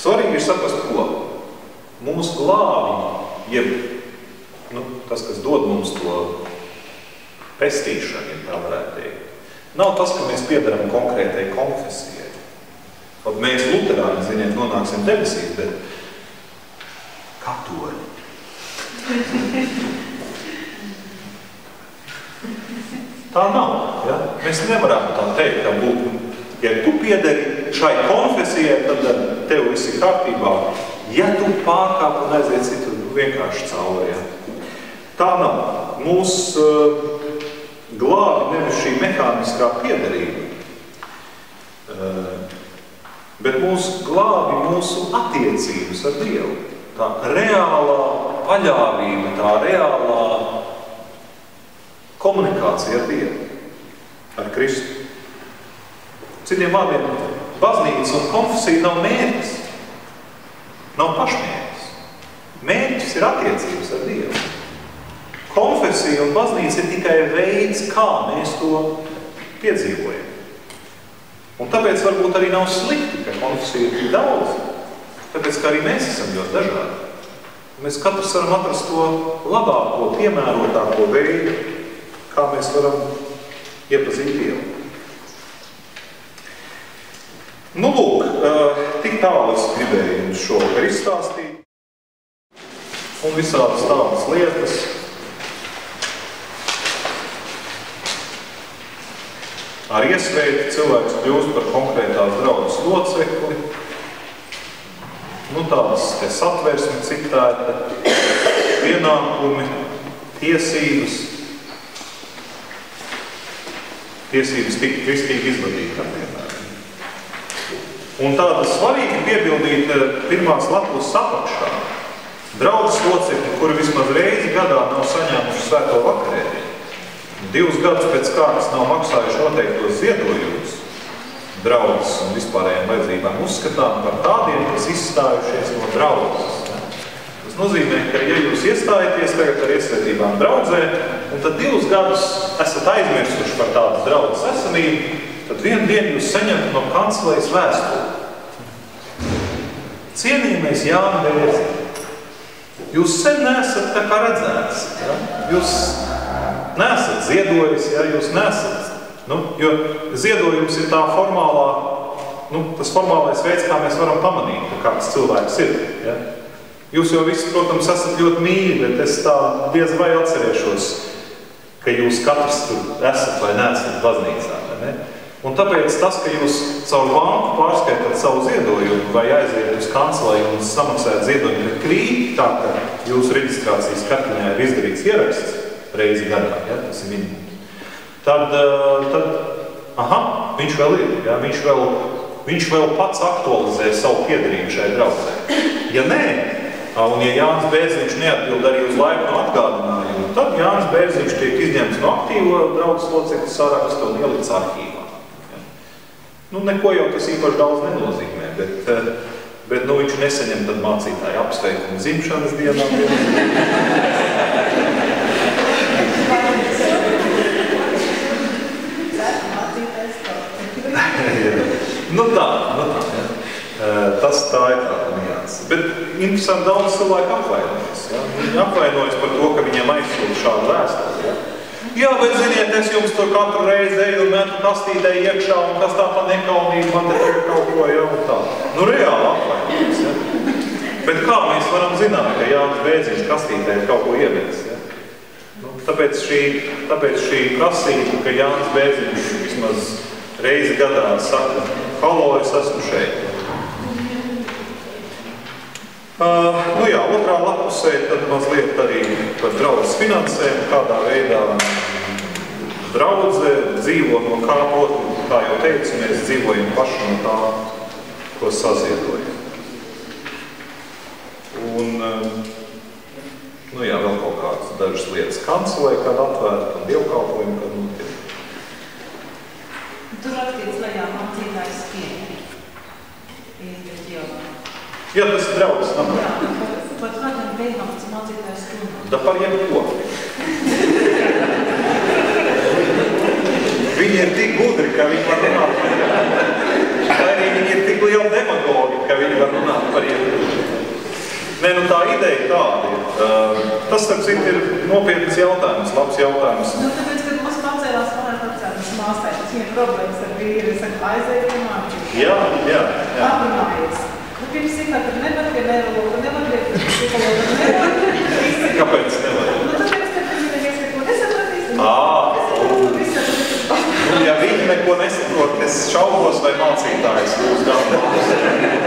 Svarīgi ir saprast, ko mūsu glābi, jeb tas, kas dod mums to pestīšanu, ja tā varētu teikt. Nav tas, ka mēs piedaram konkrētai konfesijai. Pat mēs luterāni, ziniet, nonāksim debesīs, bet katoļi. Tā nav. Ja? Mēs nevaram tā teikt, ka būtu, ja tu piedari šai konfesijai, tad tev viss ir kārtībā. Ja tu pārkāp un aiziet citur, vienkārši cauri. Ja? Tā nav. Mūs glābi nevis šī mehāniskā piedarība, bet mūs glābi mūsu attiecības ar Dievu. Tā reālā paļāvība, tā reālā komunikācija ar Dievu, ar Kristu. Citiem vārdiem, baznīca un konfesija nav mērķis, nav pašmērķis. Mērķis ir attiecības ar Dievu. Konfesija un baznīca ir tikai veids, kā mēs to piedzīvojam. Un tāpēc varbūt arī nav slikti, ka konfesija ir tik daudz, tāpēc, ka arī mēs esam ļoti dažādi. Mēs katrs varam atrast to labāko, piemērotāko veidu, kā mēs varam iepazīt Dievu. Nu, lūk, tik tālu es gribēju jums šo izstāstīt. Un visādas tādas lietas. Ar iesveiku cilvēks kļūst par konkrētās draudzes locekli. Nu, tādas te satversmi citēta, pienākumi, tiesības tikt kristīgi izvadītām vienmēr. Un tāda svarīgi piebildīt pirmās lapus apakšā. Draudzes locekļi, kuri vismaz reizi gadā nav saņēmuši svēto vakarēdienu, 2 gadus pēc kārtas nav maksājuši noteiktos ziedojumus, draudzes un vispārējām vajadzībām uzskatām par tādiem, kas izstājušies no draudzes. Tas nozīmē, ka ja jūs iestājaties tagad ar iesvētībām draudzē, un tad 2 gadus esat aizmirsuši par tādas draudzes esamību, tad vienu dienu jūs saņemat no kancelejas vēstuli. Cienījamais Jāni Bērziņš, jūs sen neesat tā kā redzēts. Ja? Jūs neesat ziedojis, ja? Jūs neesat. Jo ziedojums ir tā formālā, tas formālais veids, kā mēs varam pamanīt, ka kāds cilvēks ir. Ja? Jūs jau visi, protams, esat ļoti mīļi, bet es tā diez vai atcerēšos, ka jūs katrs tur esat vai neesat baznīcā. Ne? Un tāpēc tas, ka jūs caur banku pārskaitat savu ziedojumu vai aiziet uz kanceleju un samaksājat ziedojumu pret krīti, tā ka jūsu reģistrācijas kartiņā ir izdarīts ieraksts reizi gadā, ja, tas ir minimums, tad viņš vēl ir, ja, viņš vēl pats aktualizē savu piedarību šai draudzē. Ja nē, un ja Jānis Bērziņš neatbild arī uz laipnu atgādinājumu, tad Jānis Bērziņš tiek izņemts no aktīvo draudzes locekļu saraksta un ielikts arhīvā. Neko jau tas īpaši daudz nenozīmē, bet viņš nesaņem tad mācītāju apsveikumu dzimšanas dienā. Tā. Tas tā ir tāda nianse. Bet interesanti daudz cilvēku apvainojas. Ja? Viņi apvainojas par to, ka viņiem aizsūta šādu vēstuli. Ja? Jā, bet ziniet, es jums tur katru reizi eju un metu kastītē iekšā, un kas tā pa nekaunīgi, man te tagad kaut ko jau un tā. Reāli apvainojas, ja? Bet kā mēs varam zināt, ka Jānis Bērziņš kastītē ir kaut ko ievies, ja? Tāpēc šī prasība, ka Jānis Bērziņš vismaz reizi gadā saka, halo, es esmu šeit. Otrā lapusē tad mazliet arī par draudzes finansēm, kādā veidā draudze dzīvo no kā, kā jau teicu, mēs dzīvojam paši no tā, ko saziedojam. Un, vēl kaut kādas dažas lietas kancelē, kad atvērt un dievkalpojumu, kad notiek. Tur rakstīts lejā mācītājs pieņem. Jā, tas ir draudzes namā. Jā, par kādiem beigām tas mācītājs runā. Da par jebko. Viņi ir tik gudri, ka viņi var runāt. Vai arī viņi ir tik lieli demagogi, ka viņi var runāt par jebkuru. Nē, nu tā ideja tāda ir. Tas, starp citu, ir nopietns jautājums, labs jautājums. Nu, tāpēc, kad mums pacēlās mājas māsai, tas viņa problēmas ar vīri, es saku, aiziet un mācīt. Jā. Aprunājies. Nu, pirms sikā, tad nevar pie neirologa, nevar pie psihologa, nevar. Kāpēc nevar? Nu, tāpēc, ka viņi neko nesapratīs. Ja viņi neko nesaprot, es šaubos, vai mācītājs būs galvenais.